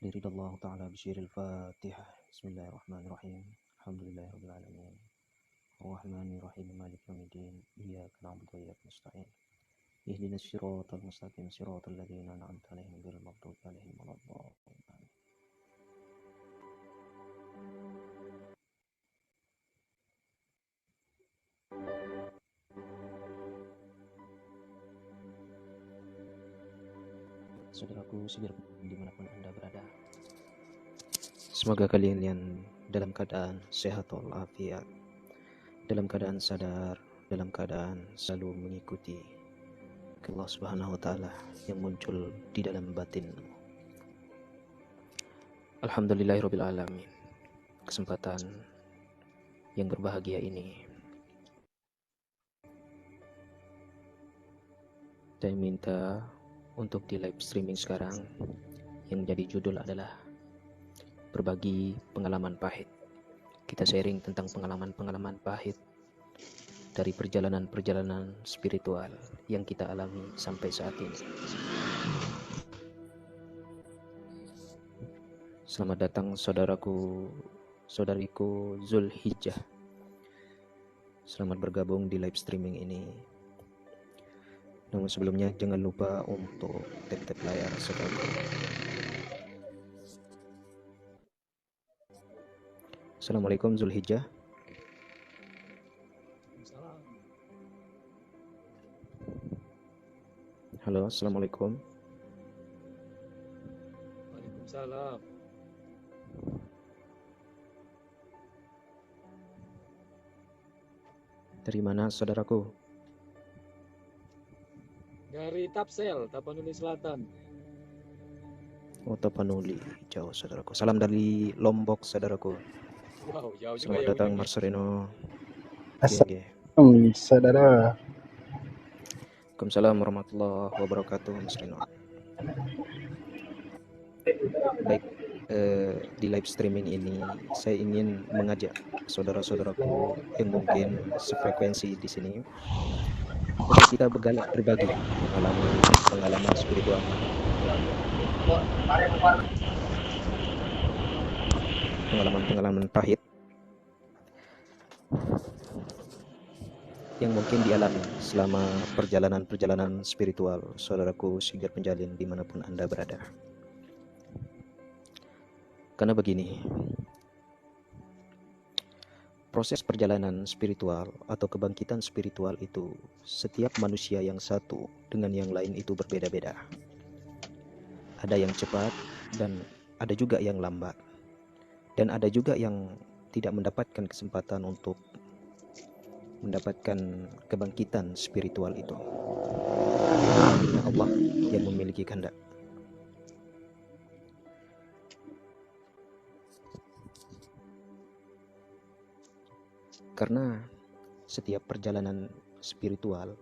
لرضا الله تعالى بشير الفاتحة. بسم الله الرحمن الرحيم. الحمد لله رب العالمين الرحمن الرحيم مالك يوم الدين إياك نعبد وإياك نستعين اهدنا الصراط المستقيم صراط الذين أنعمت عليهم غير المغضوب عليهم ولا الضالين. Saudaraku segar dimanapun Anda berada, semoga kalian dalam keadaan sehat walafiat, dalam keadaan sadar, dalam keadaan selalu mengikuti Allah Subhanahu wa Ta'ala yang muncul di dalam batinmu. Alhamdulillahirabbil alamin. Kesempatan yang berbahagia ini saya minta untuk di live streaming sekarang yang menjadi judul adalah berbagi pengalaman pahit. Kita sharing tentang pengalaman-pengalaman pahit dari perjalanan-perjalanan spiritual yang kita alami sampai saat ini. Selamat datang saudaraku, saudariku Zulhijjah. Selamat bergabung di live streaming ini. Namun sebelumnya jangan lupa untuk tap layar saudaraku. Assalamualaikum Zulhijjah. Halo, assalamualaikum. Waalaikumsalam. Dari mana saudaraku? Dari Tapsel, Tapanuli Selatan. Oh, Tapanuli, jauh saudaraku. Salam dari Lombok saudaraku. Wow, jauh juga Selamat ya datang Ujang. Marcelino. Assalamualaikum saudara. Waalaikumsalam warahmatullahi wabarakatuh Marcelino. Baik, di live streaming ini saya ingin mengajak saudara-saudaraku yang mungkin sefrekuensi di sini untuk kita berbagi pengalaman spiritual, pengalaman pahit yang mungkin dialami selama perjalanan spiritual saudaraku Sigar Penjalin dimanapun Anda berada. Karena begini, proses perjalanan spiritual atau kebangkitan spiritual itu setiap manusia yang satu dengan yang lain itu berbeda-beda. Ada yang cepat dan ada juga yang lambat. Dan ada juga yang tidak mendapatkan kesempatan untuk mendapatkan kebangkitan spiritual itu. Allah yang memiliki kehendak. Karena setiap perjalanan spiritual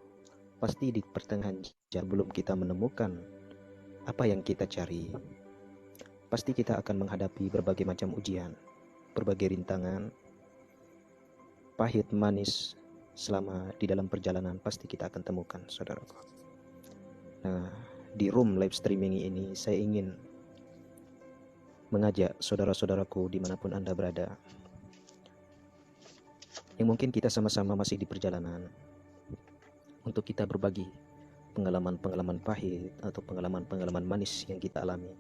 pasti di pertengahan jalan belum kita menemukan apa yang kita cari, pasti kita akan menghadapi berbagai macam ujian, berbagai rintangan, pahit manis selama di dalam perjalanan pasti kita akan temukan saudaraku. Nah, di room live streaming ini saya ingin mengajak saudara-saudaraku dimanapun Anda berada, yang mungkin kita sama-sama masih di perjalanan, untuk kita berbagi pengalaman-pengalaman pahit atau pengalaman-pengalaman manis yang kita alami,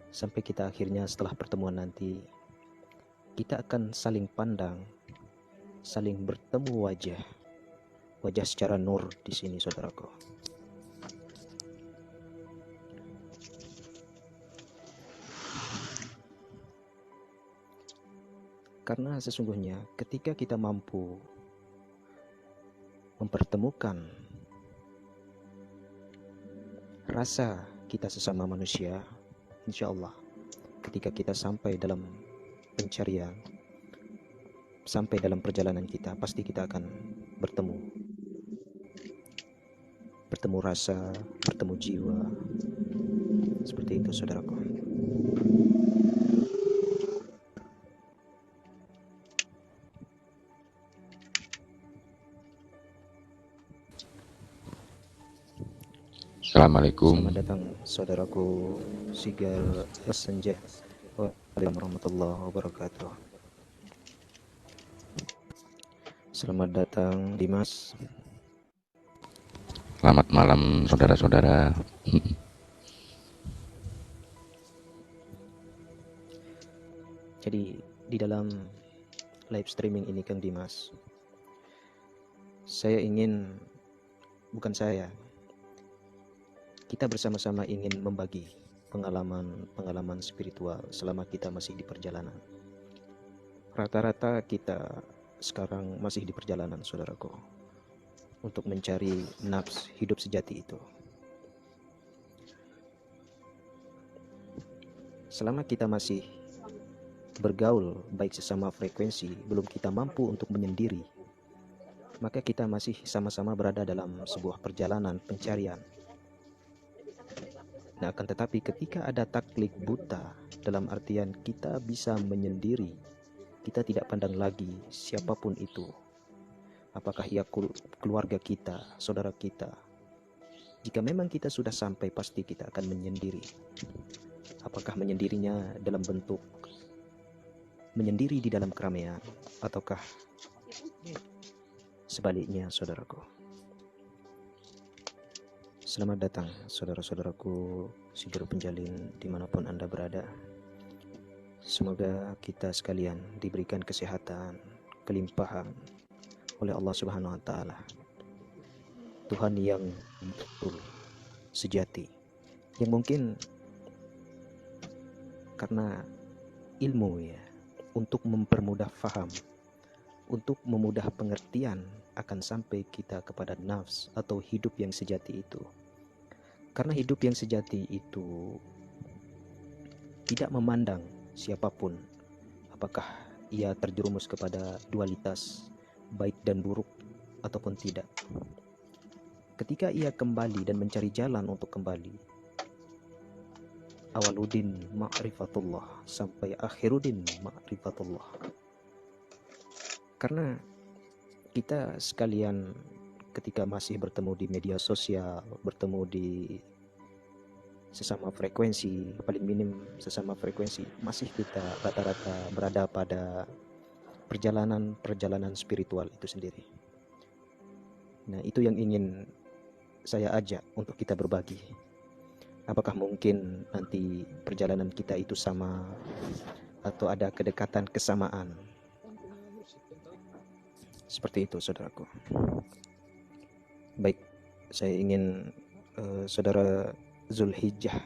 sampai kita akhirnya setelah pertemuan nanti kita akan saling pandang, saling bertemu wajah secara nur di sini saudaraku. Karena sesungguhnya ketika kita mampu mempertemukan rasa kita sesama manusia, insya Allah ketika kita sampai dalam pencarian, sampai dalam perjalanan kita, pasti kita akan bertemu rasa, bertemu jiwa. Seperti itu saudaraku. Assalamualaikum. Selamat datang saudaraku Sigal Senja. Waalaikumsalam warahmatullahi wabarakatuh. Selamat datang Dimas. Selamat malam saudara-saudara. Jadi di dalam live streaming ini Kang Dimas, kita bersama-sama ingin membagi pengalaman spiritual selama kita masih di perjalanan. Rata-rata kita sekarang masih di perjalanan, saudaraku, untuk mencari nafs hidup sejati itu. Selama kita masih bergaul baik sesama frekuensi, belum kita mampu untuk menyendiri, maka kita masih sama-sama berada dalam sebuah perjalanan pencarian. Nah, akan tetapi ketika ada taklid buta, dalam artian kita bisa menyendiri, kita tidak pandang lagi siapapun itu, apakah ia keluarga kita, saudara kita. Jika memang kita sudah sampai, pasti kita akan menyendiri. Apakah menyendirinya dalam bentuk menyendiri di dalam keramaian, ataukah sebaliknya, saudaraku. Selamat datang saudara-saudaraku Sigero Penjalin dimanapun Anda berada. Semoga kita sekalian diberikan kesehatan, kelimpahan oleh Allah Subhanahu wa Ta'ala, Tuhan yang betul, sejati, yang mungkin karena ilmu ya, untuk mempermudah faham, untuk memudah pengertian akan sampai kita kepada nafs atau hidup yang sejati itu. Karena hidup yang sejati itu tidak memandang siapapun, apakah ia terjerumus kepada dualitas baik dan buruk ataupun tidak. Ketika ia kembali dan mencari jalan untuk kembali, awaludin ma'rifatullah sampai akhirudin ma'rifatullah. Karena kita sekalian ketika masih bertemu di media sosial, bertemu di sesama frekuensi, paling minim sesama frekuensi, masih kita rata-rata berada pada perjalanan spiritual itu sendiri. Nah, itu yang ingin saya ajak untuk kita berbagi. Apakah mungkin nanti perjalanan kita itu sama atau ada kedekatan kesamaan? Seperti itu, saudaraku. Baik, saya ingin saudara Zulhijjah,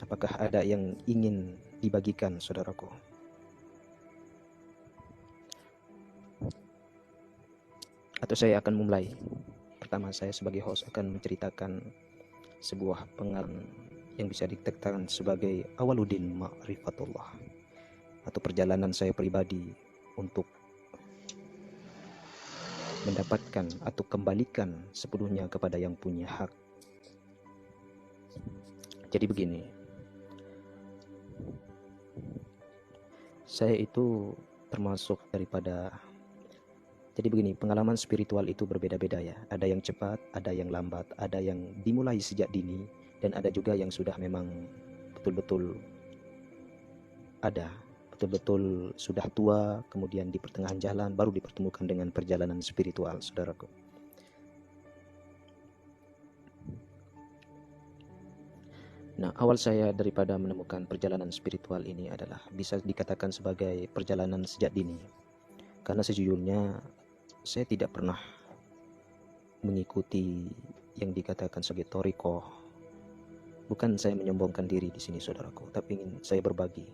apakah ada yang ingin dibagikan, saudaraku? Atau saya akan memulai. Pertama, saya sebagai host akan menceritakan sebuah pengalaman yang bisa dikatakan sebagai awaludin ma'rifatullah, atau perjalanan saya pribadi untuk mendapatkan atau kembalikan sepenuhnya kepada yang punya hak. Jadi begini, saya itu termasuk jadi begini, pengalaman spiritual itu berbeda-beda ya. Ada yang cepat, ada yang lambat, ada yang dimulai sejak dini, dan ada juga yang sudah memang betul-betul sudah tua, kemudian di pertengahan jalan baru dipertemukan dengan perjalanan spiritual, saudaraku. Nah, awal saya daripada menemukan perjalanan spiritual ini adalah bisa dikatakan sebagai perjalanan sejak dini. Karena sejujurnya saya tidak pernah mengikuti yang dikatakan sebagai thariqah. Bukan saya menyombongkan diri di sini, saudaraku, tapi ingin saya berbagi.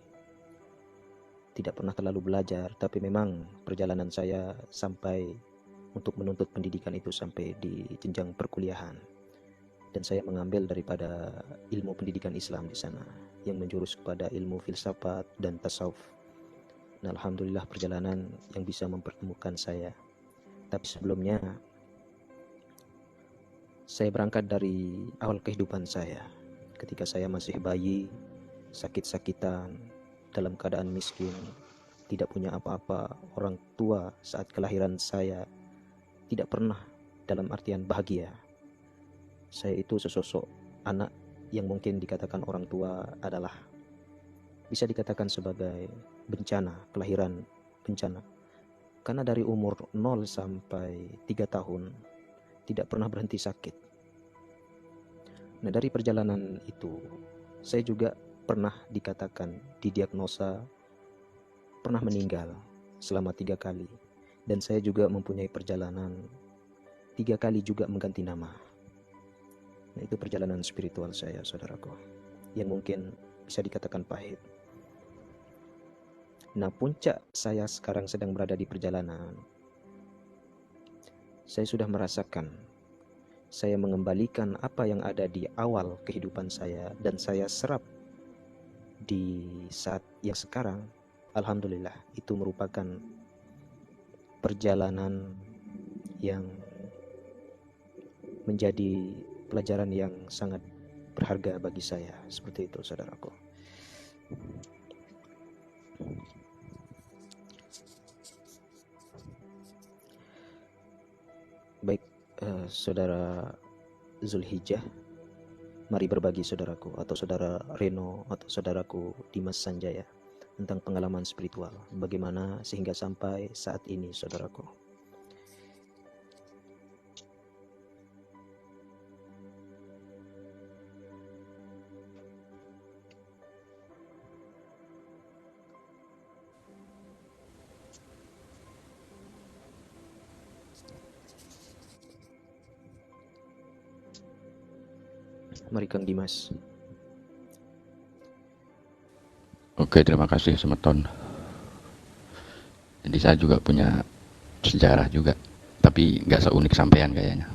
Tidak pernah terlalu belajar, tapi memang perjalanan saya sampai untuk menuntut pendidikan itu sampai di jenjang perkuliahan. Dan saya mengambil daripada ilmu pendidikan Islam di sana, yang menjurus kepada ilmu filsafat dan tasawuf. Nah, alhamdulillah perjalanan yang bisa mempertemukan saya. Tapi sebelumnya saya berangkat dari awal kehidupan saya. Ketika saya masih bayi, sakit-sakitan, dalam keadaan miskin, tidak punya apa-apa. Orang tua saat kelahiran saya tidak pernah dalam artian bahagia. Saya itu sesosok anak yang mungkin dikatakan orang tua adalah bisa dikatakan sebagai bencana, kelahiran bencana. Karena dari umur 0 sampai 3 tahun tidak pernah berhenti sakit. Nah, dari perjalanan itu saya juga pernah dikatakan didiagnosa pernah meninggal selama 3 kali. Dan saya juga mempunyai perjalanan 3 kali juga mengganti nama. Nah, itu perjalanan spiritual saya, saudaraku, yang mungkin bisa dikatakan pahit. Nah, puncak saya sekarang sedang berada di perjalanan. Saya sudah merasakan, saya mengembalikan apa yang ada di awal kehidupan saya dan saya serap di saat yang sekarang. Alhamdulillah, itu merupakan perjalanan yang menjadi pelajaran yang sangat berharga bagi saya. Seperti itu, saudaraku. Baik, saudara Zulhijjah, mari berbagi saudaraku, atau saudara Reno, atau saudaraku Dimas Sanjaya, tentang pengalaman spiritual, bagaimana sehingga sampai saat ini, saudaraku. Mari Kang Dimas. Oke, terima kasih Semeton. Jadi saya juga punya sejarah juga, tapi nggak seunik sampean kayaknya.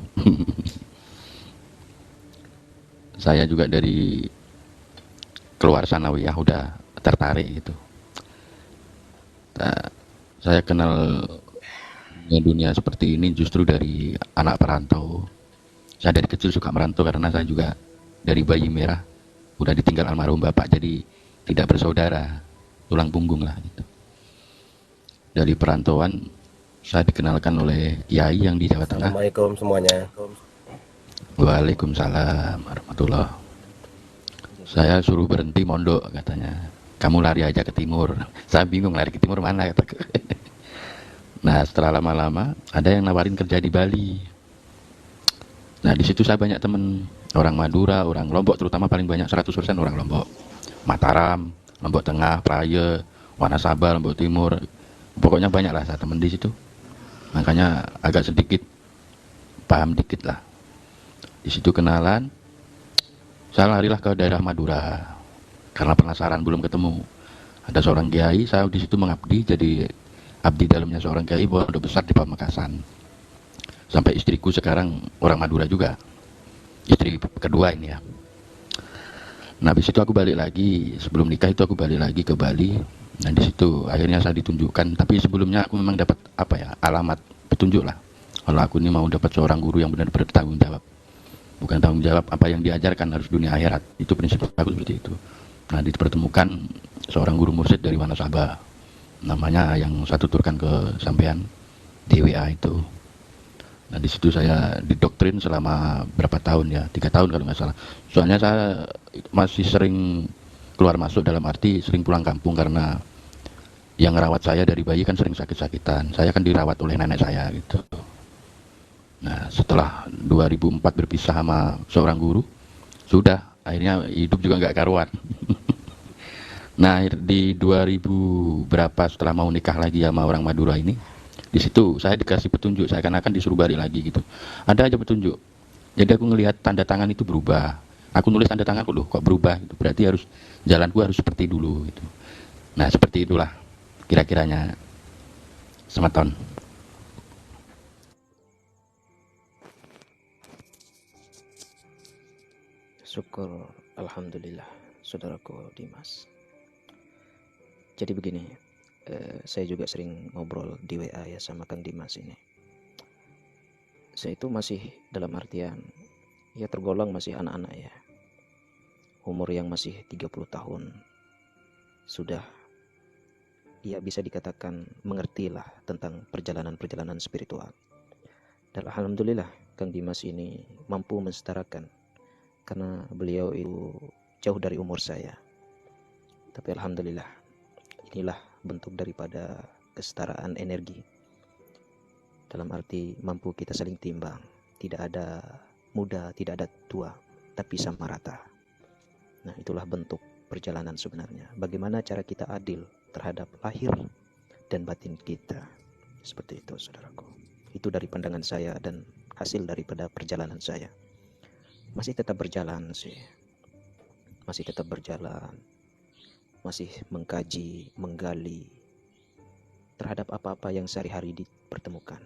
Saya juga dari keluar sanawiyah udah tertarik gitu. Saya kenal dunia seperti ini justru dari anak perantau. Saya dari kecil suka merantau karena saya juga dari bayi merah udah ditinggal almarhum bapak, jadi tidak bersaudara, tulang punggung lah gitu. Dari perantauan saya dikenalkan oleh kiai yang di Jawa Tengah. Assalamualaikum semuanya. Waalaikumsalam warahmatullah. Saya suruh berhenti mondok katanya. Kamu lari aja ke timur. Saya bingung lari ke timur mana kataku. Nah, setelah lama-lama ada yang nawarin kerja di Bali. Nah, di situ saya banyak teman orang Madura, orang Lombok, terutama paling banyak 100% orang Lombok. Mataram, Lombok Tengah, Praia, Wanasaba, Lombok Timur. Pokoknya banyak lah saya teman di situ. Makanya agak sedikit paham dikit lah. Di situ kenalan. Saya larilah ke daerah Madura karena penasaran, belum ketemu. Ada seorang kiai, saya di situ mengabdi, jadi abdi dalamnya seorang kiai pondok besar di Pamekasan. Sampai istriku sekarang orang Madura juga, istri kedua ini ya. Nah, di situ aku balik lagi, sebelum nikah itu aku balik lagi ke Bali. Nah, di situ akhirnya saya ditunjukkan, tapi sebelumnya aku memang dapat alamat petunjuk lah. Kalau aku ini mau dapat seorang guru yang benar-benar bertanggung jawab. Bukan tanggung jawab apa yang diajarkan, harus dunia akhirat. Itu prinsip aku seperti itu. Nah, dipertemukan seorang guru mursyid dari Wanasaba. Namanya yang saya tuturkan ke sampean di WA itu. Nah, di situ saya didoktrin selama berapa tahun ya, 3 tahun kalau nggak salah. Soalnya saya masih sering keluar masuk, dalam arti sering pulang kampung karena yang merawat saya dari bayi kan sering sakit-sakitan. Saya kan dirawat oleh nenek saya gitu. Nah, setelah 2004 berpisah sama seorang guru, sudah akhirnya hidup juga nggak karuan. Nah, di 2000 berapa setelah mau nikah lagi sama orang Madura ini, di situ saya dikasih petunjuk, saya akan disuruh balik lagi gitu. Ada aja petunjuk. Jadi aku ngelihat tanda tangan itu berubah. Aku nulis tanda tanganku, loh kok berubah gitu. Berarti jalanku harus seperti dulu gitu. Nah, seperti itulah kira-kiranya Semeton. Syukur, alhamdulillah, saudaraku Dimas. Jadi begini, saya juga sering ngobrol di WA ya sama Kang Dimas ini. Saya itu masih dalam artian, ya tergolong masih anak-anak ya. Umur yang masih 30 tahun. Sudah, ya bisa dikatakan mengertilah tentang perjalanan-perjalanan spiritual. Dan alhamdulillah, Kang Dimas ini mampu mensetarakan, karena beliau itu jauh dari umur saya. Tapi alhamdulillah, inilah bentuk daripada kesetaraan energi. Dalam arti mampu kita saling timbang. Tidak ada muda, tidak ada tua, tapi sama rata. Nah, itulah bentuk perjalanan sebenarnya. Bagaimana cara kita adil terhadap lahir dan batin kita. Seperti itu, saudaraku. Itu dari pandangan saya dan hasil daripada perjalanan saya. Masih tetap berjalan sih. Masih tetap berjalan. Masih mengkaji, menggali terhadap apa-apa yang sehari-hari dipertemukan.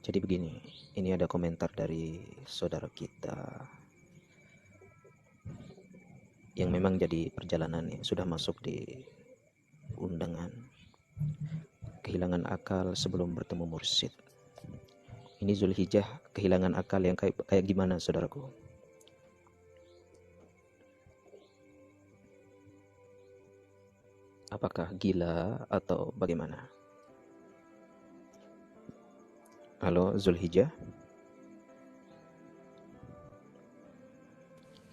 Jadi begini, ini ada komentar dari saudara kita yang memang jadi perjalanan yang sudah masuk di undangan. Kehilangan akal sebelum bertemu mursyid. Ini Zulhijjah kehilangan akal yang kayak gimana, saudaraku? Apakah gila atau bagaimana? Halo Zulhijjah?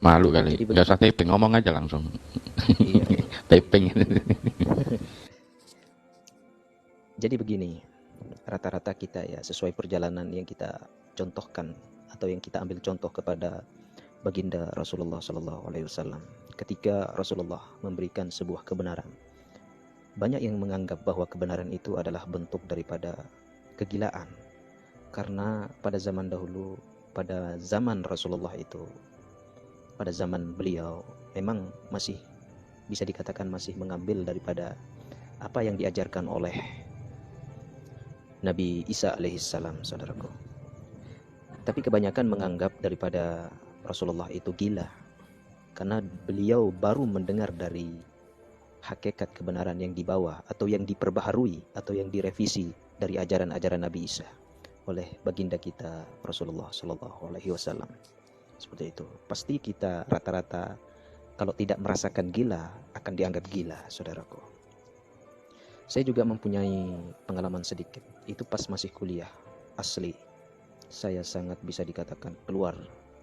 Malu kali, Jadi nggak usah taping, ngomong aja langsung. Iya. Taping. Jadi begini, rata-rata kita ya sesuai perjalanan yang kita contohkan atau yang kita ambil contoh kepada baginda Rasulullah SAW. Ketika Rasulullah memberikan sebuah kebenaran, banyak yang menganggap bahwa kebenaran itu adalah bentuk daripada kegilaan. Karena pada zaman dahulu, pada zaman Rasulullah itu, pada zaman beliau, memang masih bisa dikatakan masih mengambil daripada apa yang diajarkan oleh Nabi Isa alaihissalam, saudaraku. Tapi kebanyakan menganggap daripada Rasulullah itu gila, karena beliau baru mendengar dari hakikat kebenaran yang dibawa atau yang diperbaharui atau yang direvisi dari ajaran-ajaran Nabi Isa oleh baginda kita Rasulullah Sallallahu Alaihi Wasallam. Seperti itu. Pasti kita rata-rata kalau tidak merasakan gila akan dianggap gila, saudaraku. Saya juga mempunyai pengalaman sedikit. Itu pas masih kuliah. Asli, saya sangat bisa dikatakan keluar,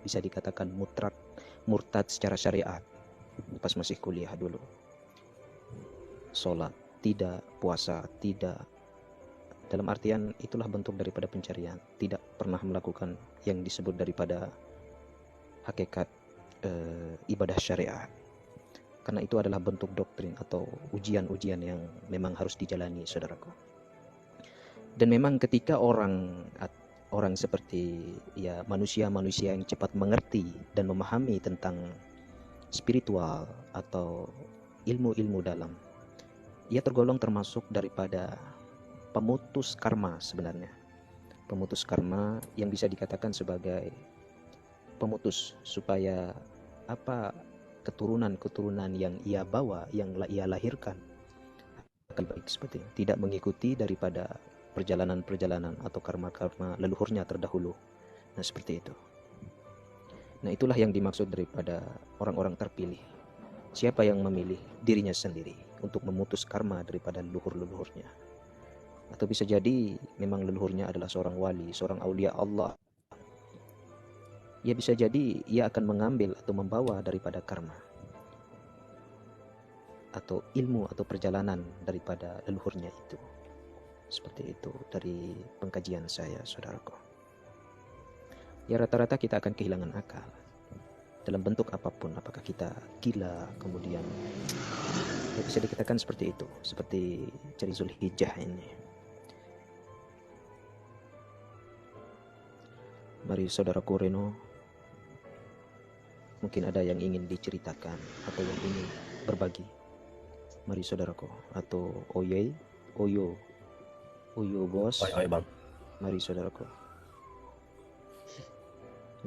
bisa dikatakan murtad secara syariat. Pas masih kuliah dulu. Sholat tidak, puasa tidak. Dalam artian itulah bentuk daripada pencarian. Tidak pernah melakukan yang disebut daripada hakikat ibadah syariat. Karena itu adalah bentuk doktrin atau ujian-ujian yang memang harus dijalani, saudaraku. Dan memang ketika orang seperti ya manusia-manusia yang cepat mengerti dan memahami tentang spiritual atau ilmu-ilmu dalam, ia tergolong termasuk daripada pemutus karma sebenarnya. Pemutus karma yang bisa dikatakan sebagai pemutus supaya keturunan-keturunan yang ia bawa, yang ia lahirkan akan baik seperti itu. Tidak mengikuti daripada perjalanan-perjalanan atau karma-karma leluhurnya terdahulu. Nah, seperti itu. Nah, itulah yang dimaksud daripada orang-orang terpilih. Siapa yang memilih dirinya sendiri untuk memutus karma daripada leluhur-leluhurnya. Atau bisa jadi memang leluhurnya adalah seorang wali, seorang aulia Allah. Ya bisa jadi ia akan mengambil atau membawa daripada karma atau ilmu atau perjalanan daripada leluhurnya itu. Seperti itu dari pengkajian saya, saudaraku. Ya rata-rata kita akan kehilangan akal dalam bentuk apapun. Apakah kita gila, kemudian ya bisa dikatakan seperti itu, seperti cari Zulhijjah ini. Mari saudaraku Reno, mungkin ada yang ingin diceritakan atau yang ingin berbagi. Mari saudaraku, atau Oyo bos. Oi bang. Mari saudaraku.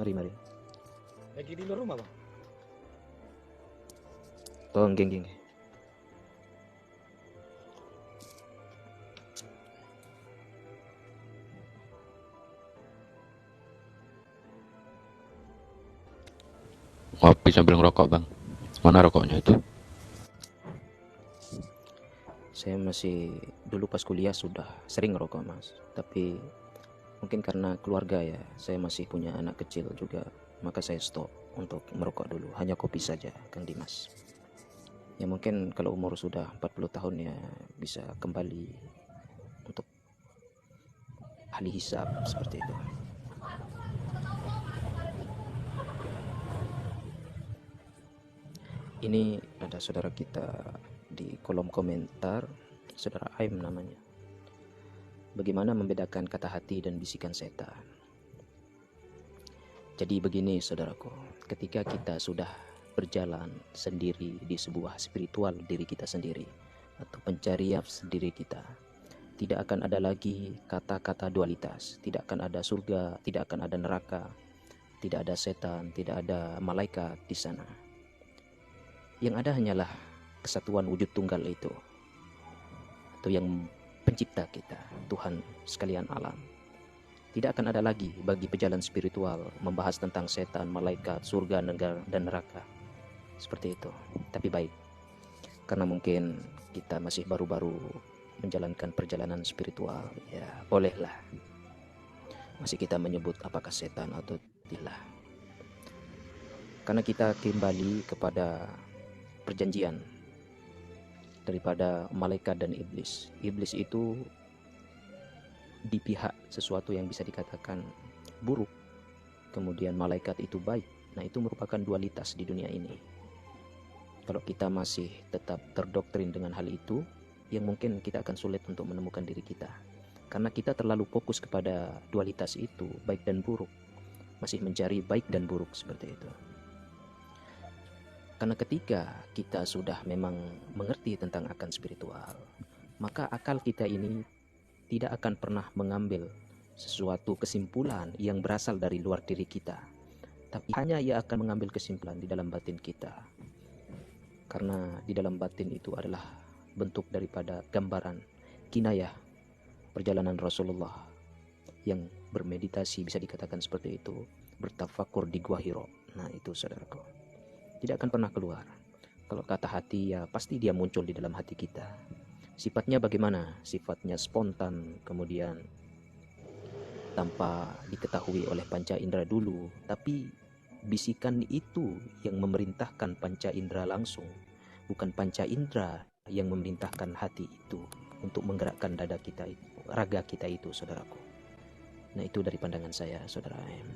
Mari. Lagi di luar rumah, Bang. Tolong geng. Ngopi sambil ngerokok bang. Mana rokoknya itu? Saya masih dulu pas kuliah sudah sering ngerokok mas, tapi mungkin karena keluarga ya, saya masih punya anak kecil juga, maka saya stop untuk merokok dulu, hanya kopi saja Kang Dimas. Ya mungkin kalau umur sudah 40 tahun ya bisa kembali untuk ahli hisab seperti itu. Ini ada saudara kita di kolom komentar, saudara Aim namanya. Bagaimana membedakan kata hati dan bisikan setan? Jadi begini saudaraku, ketika kita sudah berjalan sendiri di sebuah spiritual diri kita sendiri atau pencarian sendiri kita, tidak akan ada lagi kata-kata dualitas, tidak akan ada surga, tidak akan ada neraka, tidak ada setan, tidak ada malaikat di sana. Yang ada hanyalah kesatuan wujud tunggal itu yang pencipta kita, Tuhan sekalian alam. Tidak akan ada lagi bagi pejalan spiritual membahas tentang setan, malaikat, surga, negara, dan neraka. Seperti itu. Tapi baik, karena mungkin kita masih baru-baru menjalankan perjalanan spiritual, ya bolehlah masih kita menyebut apakah setan atau tidak. Karena kita kembali kepada perjanjian daripada malaikat dan iblis. Iblis itu di pihak sesuatu yang bisa dikatakan buruk, kemudian malaikat itu baik. Nah, itu merupakan dualitas di dunia ini. Kalau kita masih tetap terdoktrin dengan hal itu, yang mungkin kita akan sulit untuk menemukan diri kita, karena kita terlalu fokus kepada dualitas itu, baik dan buruk, masih mencari baik dan buruk seperti itu. Karena ketika kita sudah memang mengerti tentang akan spiritual, maka akal kita ini tidak akan pernah mengambil sesuatu kesimpulan yang berasal dari luar diri kita, tapi hanya ia akan mengambil kesimpulan di dalam batin kita. Karena di dalam batin itu adalah bentuk daripada gambaran kinayah perjalanan Rasulullah yang bermeditasi, bisa dikatakan seperti itu, bertafakur di Gua Hiro. Nah itu saudaraku, tidak akan pernah keluar. Kalau kata hati ya pasti dia muncul di dalam hati kita. Sifatnya bagaimana? Sifatnya spontan, kemudian tanpa diketahui oleh panca indera dulu, tapi bisikan itu yang memerintahkan panca indera langsung, bukan panca indera yang memerintahkan hati itu untuk menggerakkan dada kita, raga kita itu, saudaraku. Nah itu dari pandangan saya, saudara AM.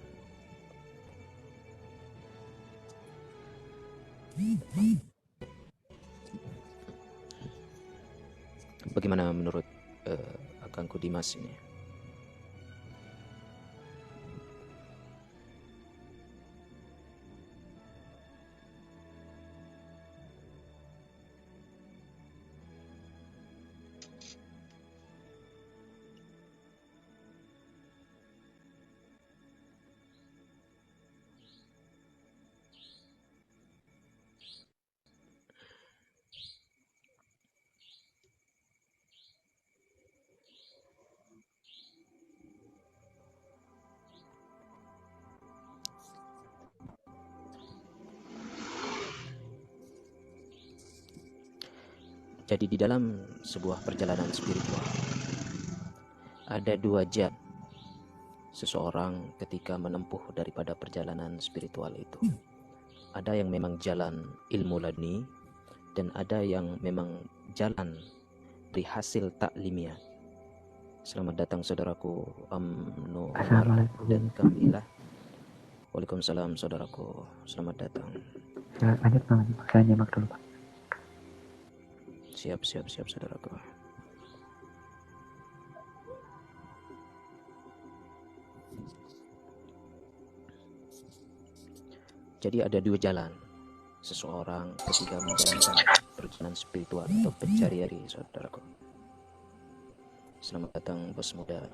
Bagaimana menurut Akangku Dimas ini? Jadi di dalam sebuah perjalanan spiritual ada dua jalan seseorang ketika menempuh daripada perjalanan spiritual itu. Ada yang memang jalan ilmu laduni dan ada yang memang jalan dari hasil taklimiah. Selamat datang saudaraku Amno dan Kamilah. Waalaikumsalam saudaraku, selamat datang. Lanjut Bang, saya nyimak dulu Pak. Siap saudaraku. Jadi ada dua jalan seseorang ketika menjalankan perjalanan spiritual atau pencarian diri, saudaraku. Selamat datang bos muda.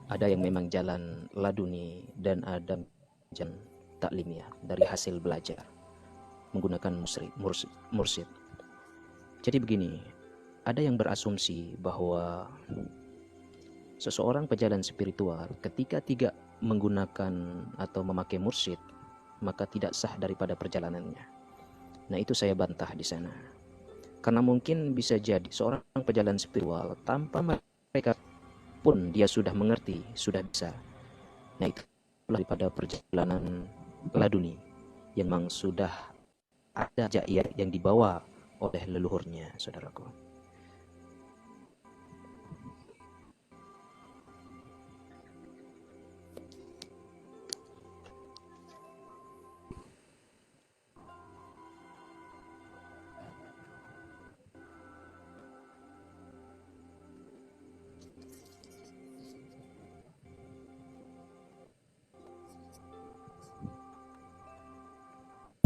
Ada yang memang jalan laduni dan ada jalan taklimiah dari hasil belajar menggunakan mursyid. Jadi begini, ada yang berasumsi bahwa seseorang pejalan spiritual ketika tidak menggunakan atau memakai mursyid, maka tidak sah daripada perjalanannya. Nah, itu saya bantah di sana. Karena mungkin bisa jadi seorang pejalan spiritual tanpa mereka pun dia sudah mengerti, sudah bisa. Nah, itu daripada perjalanan laduni yang memang sudah ada jair yang dibawa oleh leluhurnya, saudaraku.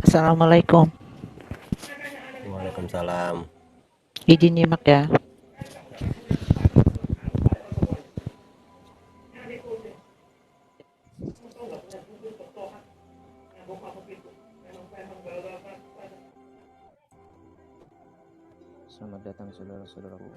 Assalamualaikum. Waalaikumsalam. Izin nyimak ya. Selamat datang saudara-saudaraku.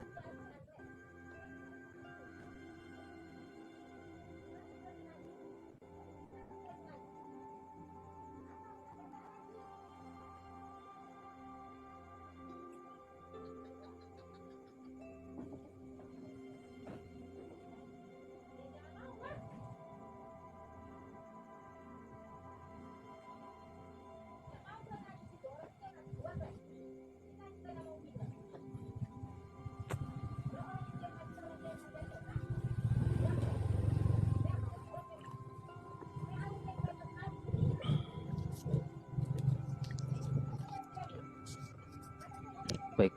Baik,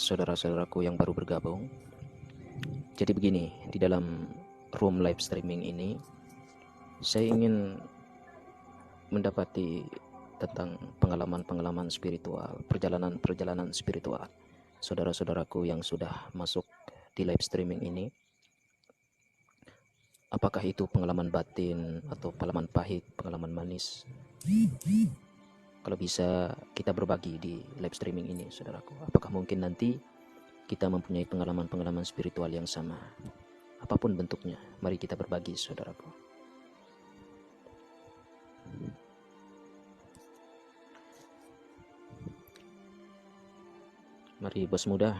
saudara-saudaraku yang baru bergabung. Jadi begini, di dalam room live streaming ini, saya ingin mendapati tentang pengalaman-pengalaman spiritual, perjalanan-perjalanan spiritual saudara-saudaraku yang sudah masuk di live streaming ini. Apakah itu pengalaman batin atau pengalaman pahit, pengalaman manis? Kalau bisa kita berbagi di live streaming ini, saudaraku. Apakah mungkin nanti kita mempunyai pengalaman-pengalaman spiritual yang sama? Apapun bentuknya, mari kita berbagi, saudaraku. Mari bos muda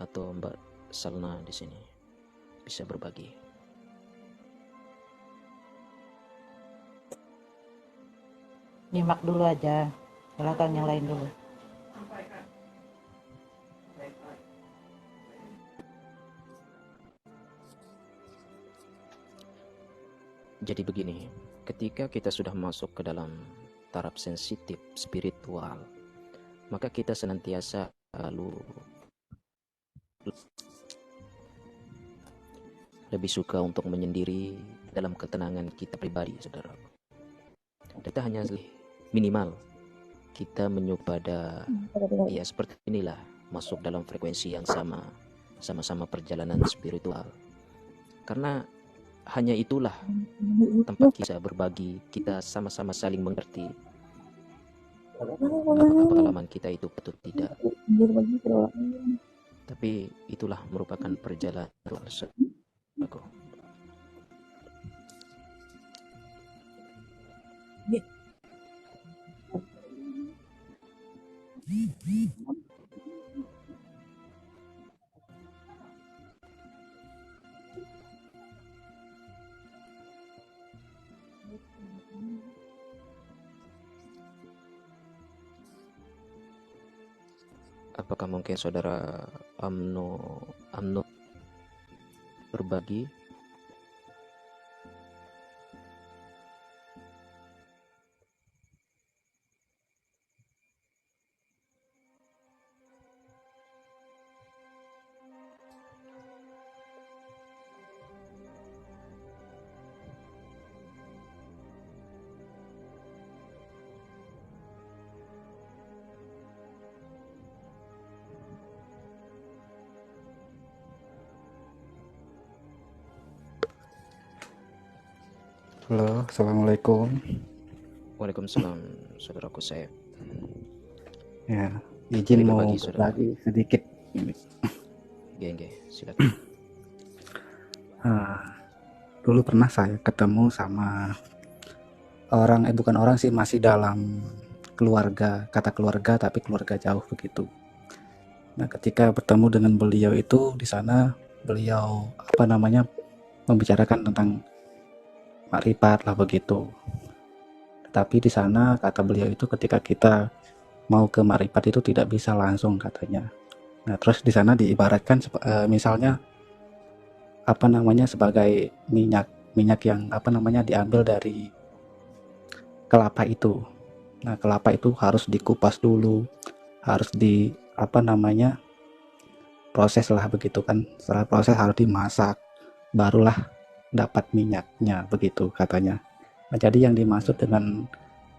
atau Mbak Salna di sini bisa berbagi. Nyimak dulu aja. Silakan yang lain dulu. Jadi begini, ketika kita sudah masuk ke dalam taraf sensitif spiritual, maka kita senantiasa lebih suka untuk menyendiri dalam ketenangan kita pribadi, saudara. Kita hanya minimal kita pada ya seperti inilah, masuk dalam frekuensi yang sama-sama perjalanan spiritual. Karena hanya itulah tempat kita berbagi, kita sama-sama saling mengerti apakah pengalaman kita itu betul tidak. Tapi itulah merupakan perjalanan aku. Apakah mungkin saudara Amno berbagi? Halo, assalamualaikum. Waalaikumsalam, saudaraku saya. Ya, izin Jadi mau berbagi, saudara. berbagi sedikit. Geng, silakan. dulu pernah saya ketemu sama orang, bukan orang sih, masih dalam keluarga, kata keluarga tapi keluarga jauh begitu. Nah, ketika bertemu dengan beliau itu di sana, beliau membicarakan tentang makrifat lah begitu. Tetapi di sana kata beliau itu ketika kita mau ke makrifat itu tidak bisa langsung katanya. Nah, terus di sana diibaratkan misalnya sebagai minyak yang diambil dari kelapa itu. Nah, kelapa itu harus dikupas dulu, harus proses lah begitu kan. Setelah proses harus dimasak, barulah dapat minyaknya begitu katanya. Nah, jadi yang dimaksud dengan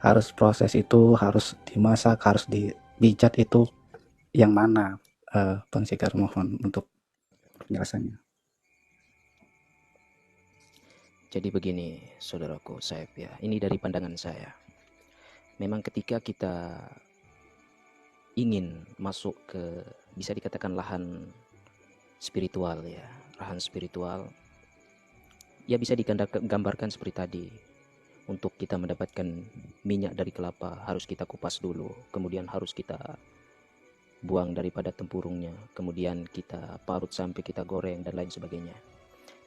harus proses itu, harus dimasak, harus dibijat itu yang mana? Bang Sigar, mohon untuk penjelasannya. Jadi begini, saudaraku Saif ya, ini dari pandangan saya. Memang ketika kita ingin masuk ke, bisa dikatakan lahan spiritual ya, lahan spiritual, ya bisa digambarkan seperti tadi. Untuk kita mendapatkan minyak dari kelapa harus kita kupas dulu, kemudian harus kita buang daripada tempurungnya, kemudian kita parut sampai kita goreng dan lain sebagainya.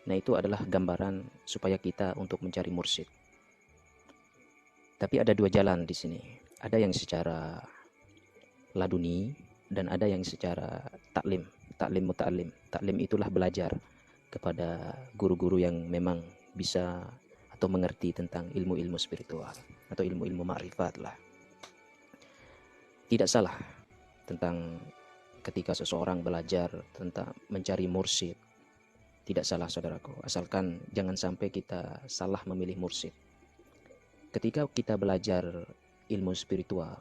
Nah, itu adalah gambaran supaya kita untuk mencari mursyid. Tapi ada dua jalan di sini. Ada yang secara laduni dan ada yang secara taklim muta'alim. Taklim itulah belajar kepada guru-guru yang memang bisa atau mengerti tentang ilmu-ilmu spiritual atau ilmu-ilmu ma'rifat lah. Tidak salah tentang ketika seseorang belajar tentang mencari mursyid. Tidak salah, saudaraku, asalkan jangan sampai kita salah memilih mursyid. Ketika kita belajar ilmu spiritual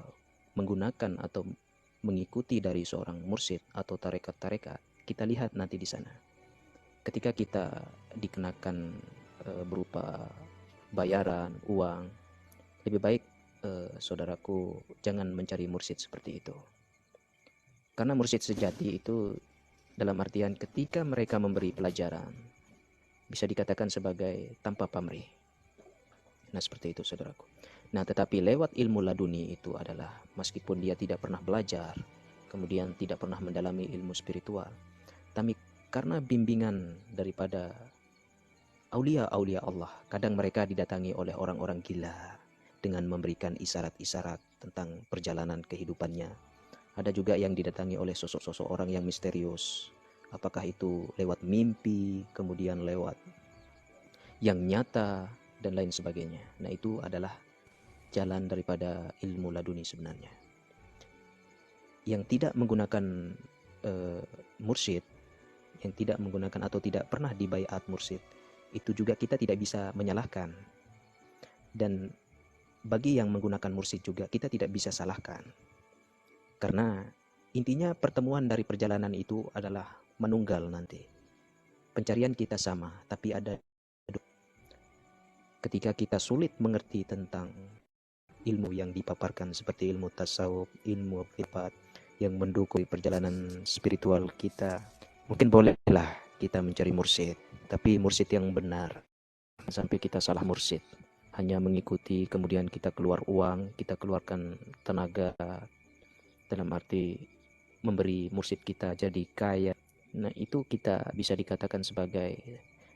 menggunakan atau mengikuti dari seorang mursyid atau tarekat-tarekat, kita lihat nanti di sana. Ketika kita dikenakan berupa bayaran, uang, lebih baik saudaraku jangan mencari mursyid seperti itu. Karena mursyid sejati itu dalam artian ketika mereka memberi pelajaran bisa dikatakan sebagai tanpa pamrih. Nah, seperti itu saudaraku. Nah, tetapi lewat ilmu laduni itu adalah meskipun dia tidak pernah belajar, kemudian tidak pernah mendalami ilmu spiritual, tapi karena bimbingan daripada aulia-aulia Allah, kadang mereka didatangi oleh orang-orang gila dengan memberikan isyarat-isyarat tentang perjalanan kehidupannya. Ada juga yang didatangi oleh sosok-sosok orang yang misterius. Apakah itu lewat mimpi, kemudian lewat yang nyata, dan lain sebagainya. Nah, itu adalah jalan daripada ilmu laduni sebenarnya. Yang tidak menggunakan mursyid, yang tidak menggunakan atau tidak pernah dibaiat mursyid, itu juga kita tidak bisa menyalahkan. Dan bagi yang menggunakan mursyid juga kita tidak bisa salahkan. Karena intinya pertemuan dari perjalanan itu adalah menunggal nanti. Pencarian kita sama, tapi ada ketika kita sulit mengerti tentang ilmu yang dipaparkan seperti ilmu tasawuf, ilmu filsafat yang mendukung perjalanan spiritual kita, mungkin bolehlah kita mencari mursyid, tapi mursyid yang benar. Sampai kita salah mursyid, hanya mengikuti kemudian kita keluar uang, kita keluarkan tenaga dalam arti memberi mursyid kita jadi kaya. Nah, itu kita bisa dikatakan sebagai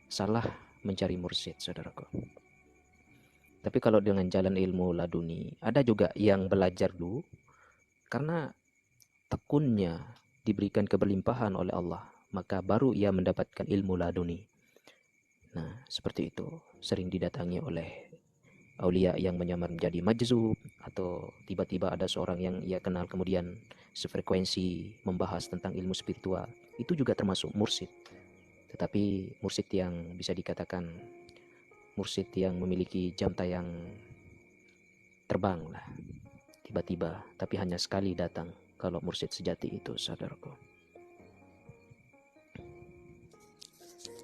salah mencari mursyid, saudaraku. Tapi kalau dengan jalan ilmu laduni, ada juga yang belajar dulu karena tekunnya diberikan keberlimpahan oleh Allah, maka baru ia mendapatkan ilmu laduni. Nah, seperti itu. Sering didatangi oleh aulia yang menyamar menjadi majzub, atau tiba-tiba ada seorang yang ia kenal kemudian sefrekuensi membahas tentang ilmu spiritual. Itu juga termasuk mursyid. Tetapi mursyid yang bisa dikatakan mursyid yang memiliki jam tayang terbang lah, tiba-tiba, tapi hanya sekali datang. Kalau mursyid sejati itu, saudaraku.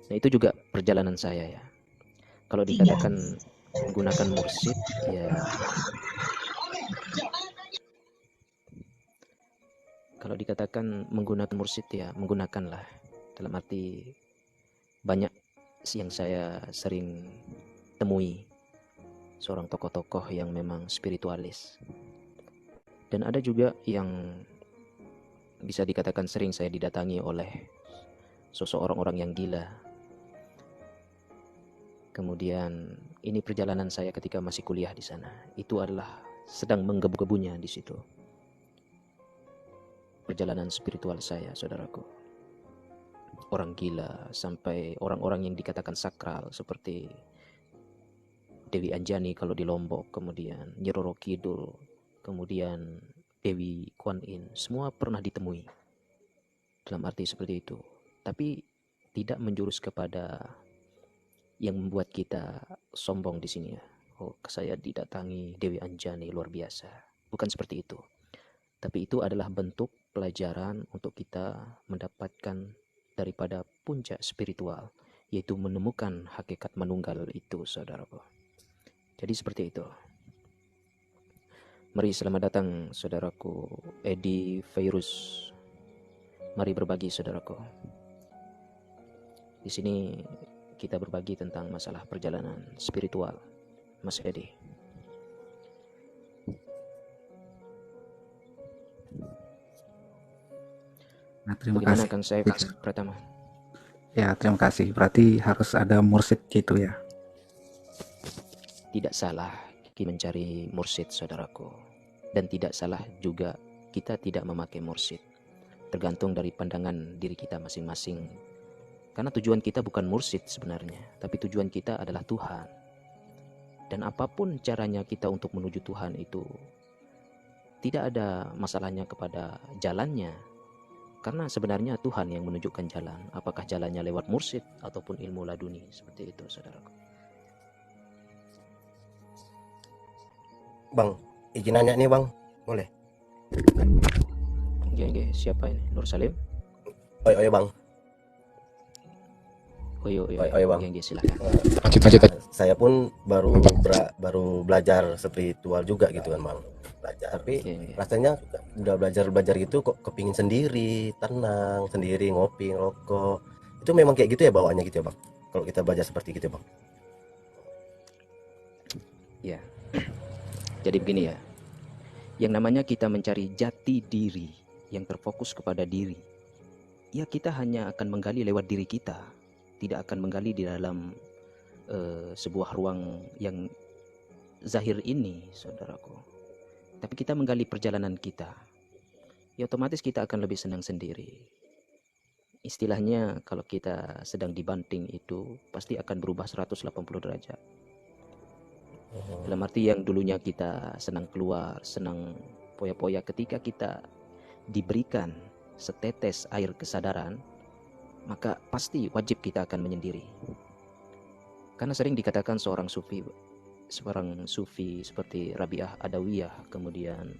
Nah, itu juga perjalanan saya ya. Kalau dikatakan menggunakan mursyid, ya kalau dikatakan menggunakan mursyid ya menggunakanlah, dalam arti banyak yang saya sering temui, seorang tokoh-tokoh yang memang spiritualis. Dan ada juga yang bisa dikatakan sering saya didatangi oleh sosok orang-orang yang gila. Kemudian ini perjalanan saya ketika masih kuliah di sana. Itu adalah sedang menggebu-gebunya di situ. Perjalanan spiritual saya, saudaraku. Orang gila sampai orang-orang yang dikatakan sakral seperti Dewi Anjani kalau di Lombok, kemudian Nyi Roro Kidul, kemudian Dewi Kuan Yin, semua pernah ditemui. Dalam arti seperti itu. Tapi tidak menjurus kepada yang membuat kita sombong di sini ya. Oh, saya didatangi Dewi Anjani luar biasa. Bukan seperti itu. Tapi itu adalah bentuk pelajaran untuk kita mendapatkan daripada puncak spiritual, yaitu menemukan hakikat manunggal itu, saudaraku. Jadi seperti itu. Mari selamat datang saudaraku Edi Virus. Mari berbagi saudaraku. Di sini kita berbagi tentang masalah perjalanan spiritual, Mas Edi. Nah, terima Bagaimana kasih. Kang Saif Pratama? Ya, terima kasih. Berarti harus ada mursyid gitu ya. Tidak salah kita mencari mursyid saudaraku. Dan tidak salah juga kita tidak memakai mursyid. Tergantung dari pandangan diri kita masing-masing. Karena tujuan kita bukan mursyid sebenarnya, tapi tujuan kita adalah Tuhan. Dan apapun caranya kita untuk menuju Tuhan itu, tidak ada masalahnya kepada jalannya. Karena sebenarnya Tuhan yang menunjukkan jalan. Apakah jalannya lewat mursyid ataupun ilmu laduni. Seperti itu saudaraku. Bang, izin nanya nih bang, boleh? Oke, siapa ini? Nur Salim? Oi bang. Oi bang. Oke, silakan. Saya pun baru belajar spiritual juga gitu kan bang. Tapi rasanya udah belajar gitu kok kepingin sendiri, tenang, sendiri, ngopi, ngerokok. Itu memang kayak gitu ya bawaannya gitu ya bang? Kalau kita belajar seperti gitu bang? Ya. Jadi begini ya. Yang namanya kita mencari jati diri yang terfokus kepada diri. Ya kita hanya akan menggali lewat diri kita. Tidak akan menggali di dalam sebuah ruang yang zahir ini, saudaraku. Tapi kita menggali perjalanan kita. Ya otomatis kita akan lebih senang sendiri. Istilahnya kalau kita sedang dibanting itu pasti akan berubah 180 derajat. Dalam arti yang dulunya kita senang keluar, senang poya-poya, ketika kita diberikan setetes air kesadaran, maka pasti wajib kita akan menyendiri. Karena sering dikatakan seorang sufi seperti Rabi'ah Adawiyah, kemudian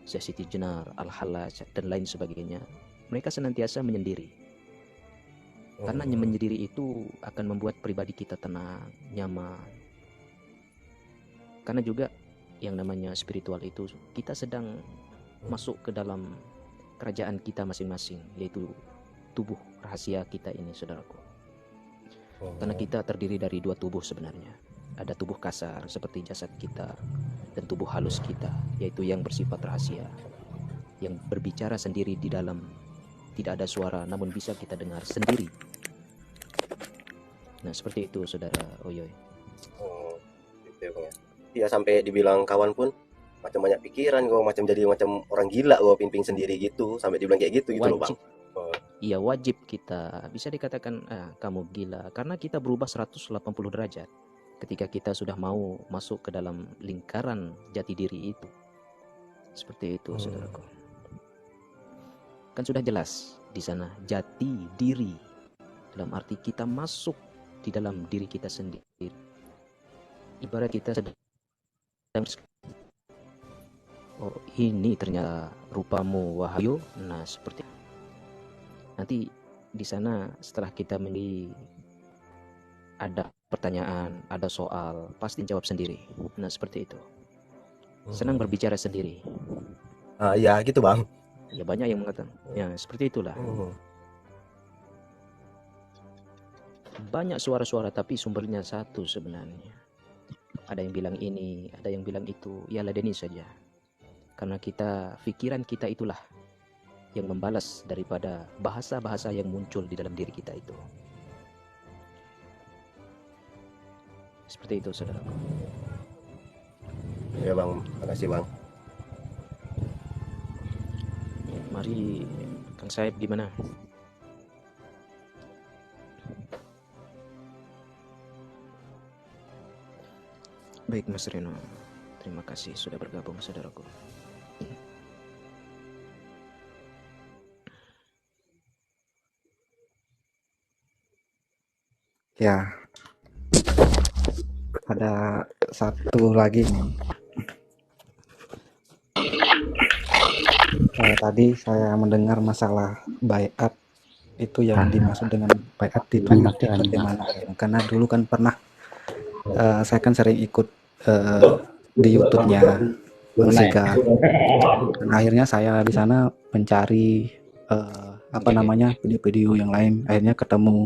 Syekh Siti Jenar, Al-Hallaj dan lain sebagainya, mereka senantiasa menyendiri. Karena menyendiri itu akan membuat pribadi kita tenang, nyaman. Karena juga yang namanya spiritual itu kita sedang masuk ke dalam kerajaan kita masing-masing, yaitu tubuh rahasia kita ini, saudaraku. Karena kita terdiri dari dua tubuh sebenarnya. Ada tubuh kasar seperti jasad kita dan tubuh halus kita, yaitu yang bersifat rahasia, yang berbicara sendiri di dalam, tidak ada suara namun bisa kita dengar sendiri. Nah seperti itu saudara Oyoy. Gitu ya bang ya. Ya sampai dibilang kawan pun macam banyak pikiran gue, macam jadi macam orang gila gue, pimpin sendiri gitu, sampai dibilang kayak gitu gitu loh bang. Iya wajib kita, bisa dikatakan kamu gila, karena kita berubah 180 derajat ketika kita sudah mau masuk ke dalam lingkaran jati diri itu. Seperti itu saudaraku. Kan sudah jelas di sana jati diri, dalam arti kita masuk di dalam diri kita sendiri. Ibarat kita sedang, oh ini ternyata rupamu Wahyu. Nah seperti nanti di sana setelah kita ada pertanyaan, ada soal, pasti jawab sendiri. Nah seperti itu. Senang berbicara sendiri. Ya gitu bang. Ya banyak yang mengatakan. Ya seperti itulah. Banyak suara-suara tapi sumbernya satu sebenarnya. Ada yang bilang ini, ada yang bilang itu, ya ladeni saja. Karena pikiran kita itulah yang membalas daripada bahasa-bahasa yang muncul di dalam diri kita itu. Seperti itu, saudaraku. Ya bang, makasih bang. Mari, Kang Saib gimana? Baik Mas Reno, terima kasih sudah bergabung, saudaraku. Ya, ada satu lagi nih. Tadi saya mendengar masalah baiat itu yang dimaksud dengan baiat itu bagaimana? Karena dulu kan pernah saya kan sering ikut di YouTube-nya Bang Sigar. Dan akhirnya saya di sana mencari video-video yang lain. Akhirnya ketemu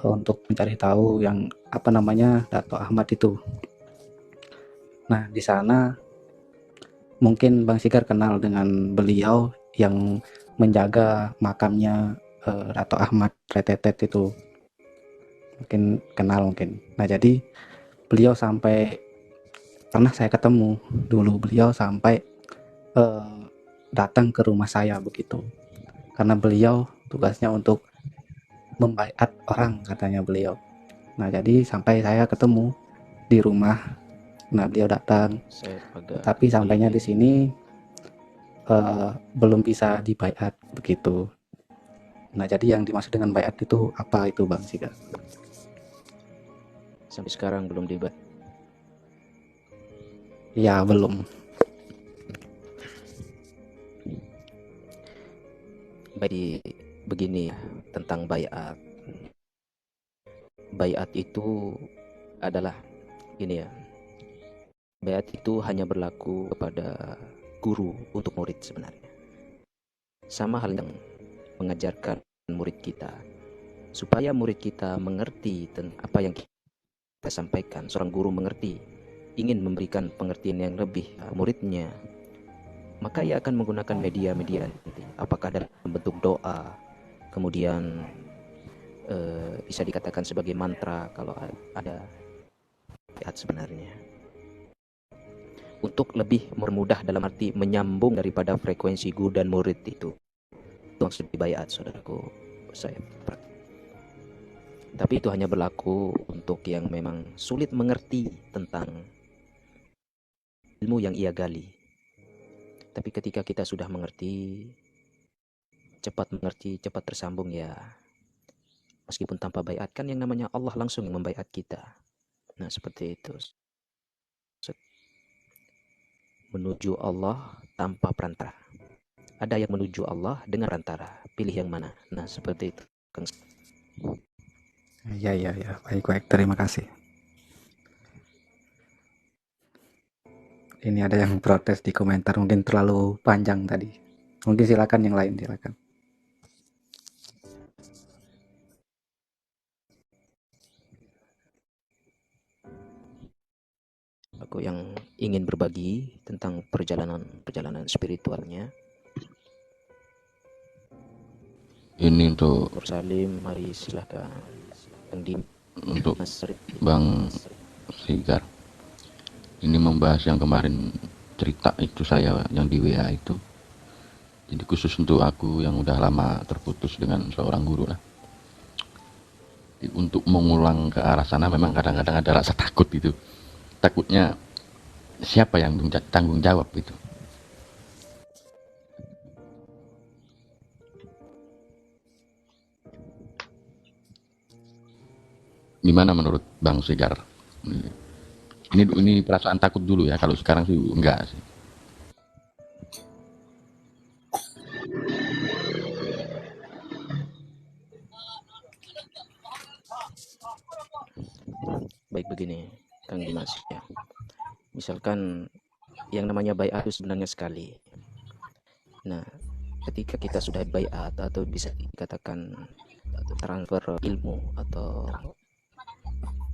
untuk mencari tahu yang Dato' Ahmad itu. Nah, di sana mungkin Bang Sigar kenal dengan beliau yang menjaga makamnya Dato' Ahmad Retetet itu. Mungkin kenal mungkin. Nah, jadi beliau sampai pernah saya ketemu dulu, beliau sampai datang ke rumah saya begitu. Karena beliau tugasnya untuk membaiat orang, katanya beliau. Nah, jadi sampai saya ketemu di rumah. Nah, beliau datang. Tapi sampainya di sini belum bisa dibaiat begitu. Nah, jadi yang dimaksud dengan baiat itu apa itu Bang Sigar? Sampai sekarang belum dibaiat. Ya, belum. Baik, begini tentang baiat. Baiat itu adalah gini ya. Baiat itu hanya berlaku kepada guru untuk murid sebenarnya. Sama hal yang mengajarkan murid kita, supaya murid kita mengerti tentang apa yang kita sampaikan. Seorang guru mengerti, ingin memberikan pengertian yang lebih muridnya, maka ia akan menggunakan media-media, apakah dalam bentuk doa, kemudian bisa dikatakan sebagai mantra kalau ada baiat sebenarnya, untuk lebih mempermudah dalam arti menyambung daripada frekuensi guru dan murid itu. Maksud baiat, saudaraku, saya. Tapi itu hanya berlaku untuk yang memang sulit mengerti tentang ilmu yang ia gali. Tapi ketika kita sudah mengerti, cepat mengerti, cepat tersambung, ya meskipun tanpa baiat, kan yang namanya Allah langsung membaiat kita. Nah, seperti itu. Menuju Allah tanpa perantara. Ada yang menuju Allah dengan perantara. Pilih yang mana? Nah, seperti itu, Kang. Ya. Baik. Terima kasih. Ini ada yang protes di komentar, mungkin terlalu panjang tadi. Mungkin silakan yang lain, silakan. Aku yang ingin berbagi tentang perjalanan spiritualnya. Ini untuk Salim, mari silahkan. Untuk Bang Sigar. Ini membahas yang kemarin cerita itu saya yang di WA itu. Jadi khusus untuk aku yang udah lama terputus dengan seorang guru lah. Jadi, untuk mengulang ke arah sana memang kadang-kadang ada rasa takut gitu. Takutnya siapa yang tanggung jawab itu. Gimana menurut Bang Sigar? Ini perasaan takut dulu ya. Kalau sekarang sih enggak sih. Baik, begini Kang Dimas ya. Misalkan yang namanya baiat itu sebenarnya sekali. Nah, ketika kita sudah baiat atau bisa dikatakan transfer ilmu atau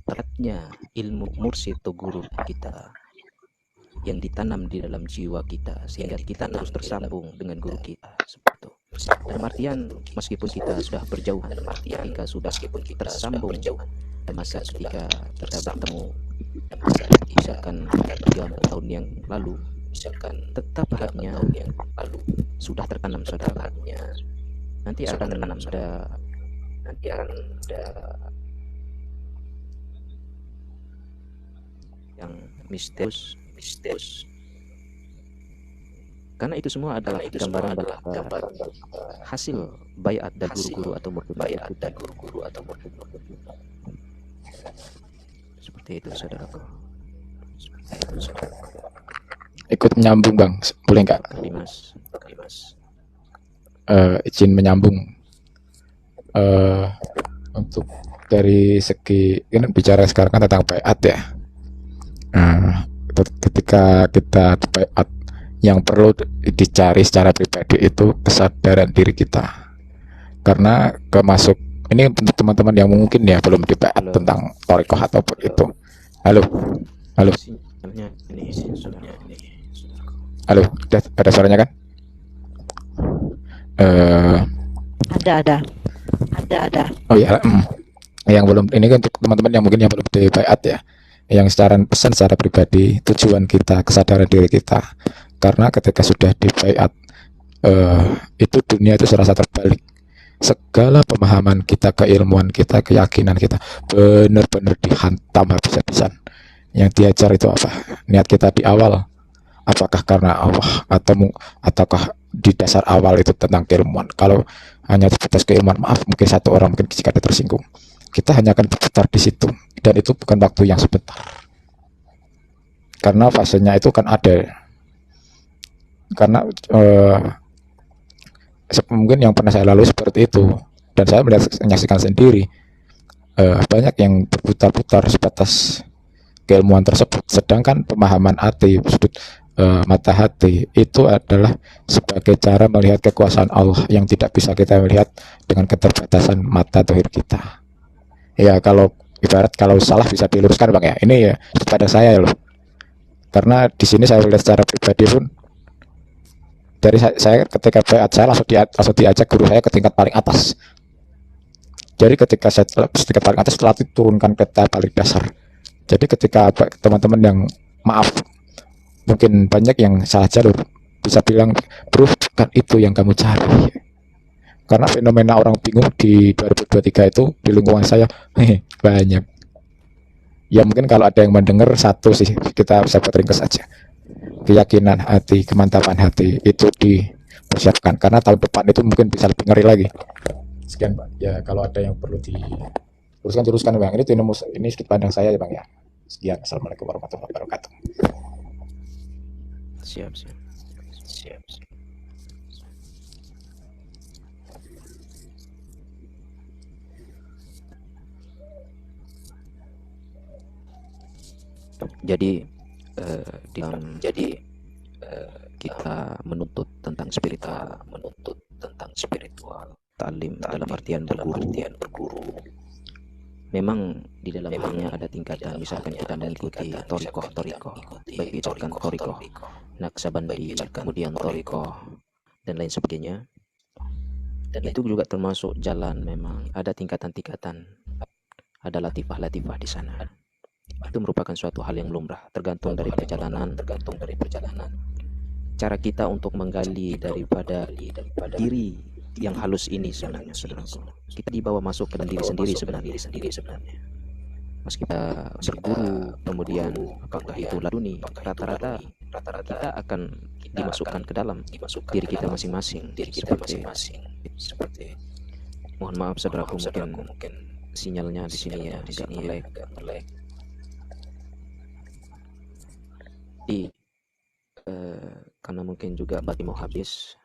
teratnya ilmu mursyid atau guru kita yang ditanam di dalam jiwa kita sehingga kita terus tersambung dengan guru kita seperti itu. Dalam artian meskipun kita sudah berjauh, ketika sudah tersambung masa ketika kita bertemu misalkan 30 tahun yang lalu, misalkan tetap hatinya sudah tertanam saudara, nanti akan ada yang misterius karena itu semua adalah gambaran hasil bayat dan guru-guru atau murid seperti itu saudaraku. Ikut menyambung bang, boleh nggak? Dimas. Izin menyambung untuk dari segi ini bicara sekarang kan tentang bayat ya. Ketika kita bayat, yang perlu dicari secara pribadi itu kesadaran diri kita, karena kemasuk ini untuk teman-teman yang mungkin ya belum dibahas tentang thariqah ataupun itu. Halo, ada suaranya kan? Ada. Oh ya, yang belum ini kan untuk teman-teman yang mungkin yang belum dibaiat ya, yang secara pesan secara pribadi, tujuan kita kesadaran diri kita, karena ketika sudah dibaiat itu dunia itu serasa terbalik. Segala pemahaman kita, keilmuan kita, keyakinan kita benar-benar dihantam habis-habisan. Yang diajar itu apa? Niat kita di awal, apakah karena Allah ataukah di dasar awal itu tentang keilmuan? Kalau hanya sebatas keilmuan, maaf mungkin satu orang mungkin jika ada tersinggung, kita hanya akan berputar di situ, dan itu bukan waktu yang sebentar. Karena fasenya itu kan ada. Karena mungkin yang pernah saya lalui seperti itu, dan saya menyaksikan sendiri banyak yang berputar-putar sebatas keilmuan tersebut, sedangkan pemahaman hati, sudut mata hati itu adalah sebagai cara melihat kekuasaan Allah yang tidak bisa kita melihat dengan keterbatasan mata dohir kita. Ya kalau ibarat kalau salah bisa diluruskan bang ya, ini ya pada saya loh, karena di sini saya lihat secara pribadi pun. Dari saya ketika bayat, saya langsung diajak guru saya ke tingkat paling atas. Jadi ketika saya tingkat paling atas setelah diturunkan ke tahap paling dasar. Jadi ketika teman-teman yang maaf mungkin banyak yang salah jalur bisa bilang, bro bukan itu yang kamu cari. Karena fenomena orang bingung di 2023 itu di lingkungan saya banyak. Ya mungkin kalau ada yang mendengar satu sih, kita bisa ringkas aja. Keyakinan hati, kemantapan hati itu dipersiapkan, karena tahun depan itu mungkin bisa lebih ngeri lagi. Sekian Pak. Ya kalau ada yang perlu teruskan Bang. Ini sedikit pandang saya ya Bang ya. Sekian. Assalamualaikum warahmatullahi wabarakatuh. Siap. Jadi kita menuntut tentang spiritual, ta'lim dalam artian berguru. Memang di dalamnya ada tingkatan, misalkan kita mengikuti thariqah, baik itu kan thariqah Naqsabandi, kemudian thariqah dan lain sebagainya. Dan itu juga termasuk jalan, memang ada tingkatan-tingkatan, ada latifah di sana. Itu merupakan suatu hal yang lumrah, tergantung dari perjalanan. Cara kita untuk menggali daripada diri yang halus ini sebenarnya, saudaraku, kita dibawa masuk ke dalam diri sendiri sebenarnya. Mas kita berguru, kemudian apakah itu laduni, rata-rata kita akan dimasukkan ke dalam diri kita masing-masing. Seperti mohon maaf saudaraku, mungkin sinyalnya di sini ya agak nge-lag. Karena mungkin juga baterai mau habis,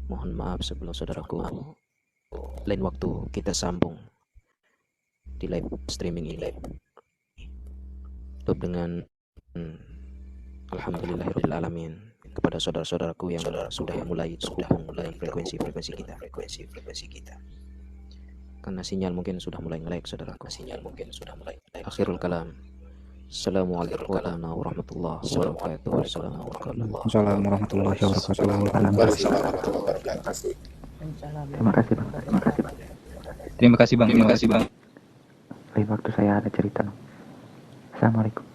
mohon maaf sebelum saudaraku. Lain waktu kita sambung di live streaming ini. Tutup dengan alhamdulillahirrahmanirrahim kepada saudara-saudaraku yang sudah mulai terhubung dengan frekuensi kita. karena sinyal mungkin sudah mulai nge-lag, saudaraku. Akhirul kalam. Assalamualaikum warahmatullahi wabarakatuh. Assalamualaikum warahmatullahi wabarakatuh. Terima kasih bang. Terima kasih bang. Lain waktu saya ada cerita. Assalamualaikum.